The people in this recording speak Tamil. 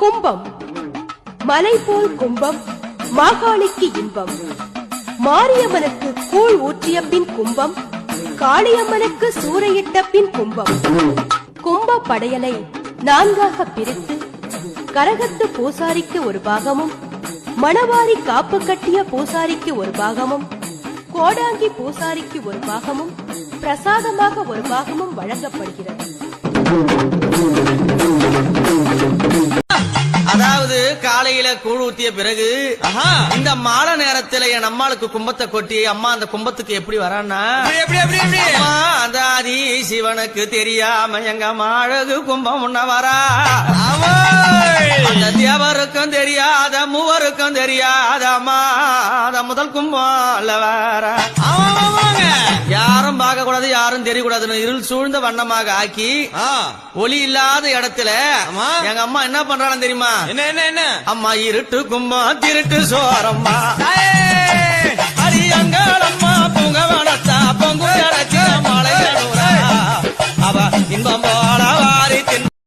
கும்பம் மலை போல் கும்பம் மாகாளிக்கு இன்பம். மாரியம்மனுக்கு கூழ் ஊற்றிய பின் கும்பம், காளியம்மனுக்கு சூறையிட்ட பின் கும்பம். கும்ப படையலை 4ஆக பிரித்து கரகத்து பூசாரிக்கு ஒரு பாகமும், மணவாரி காப்பு கட்டிய பூசாரிக்கு ஒரு பாகமும், கோடாங்கி பூசாரிக்கு ஒரு பாகமும், பிரசாதமாக ஒரு பாகமும் வழங்கப்படுகிறது. அதாவது காலையில கூழ் ஊத்திய பிறகு இந்த மாலை நேரத்துல என் அம்மாளுக்கு கும்பத்தை கொட்டி, அம்மா அந்த கும்பத்துக்கு எப்படி வரான்னா, அந்த ஆதி சிவனுக்கு தெரியாம எங்க அழகு கும்பம் உன்ன வரா. அந்த தேவருக்கும் தெரியாத மூவருக்கும் தெரியாத அம்மா அத முதல் கும்பம் வர. யாரும் பார்க்க கூடாது, யாரும் தெரியக்கூடாதுன்னு இருள் சூழ்ந்த வண்ணமாக ஆக்கி ஒளி இல்லாத இடத்துல எங்க அம்மா என்ன பண்றாங்க தெரியுமா? என்ன என்ன என்ன அம்மா இருட்டு கும்பம் திருட்டு சோரம்மா.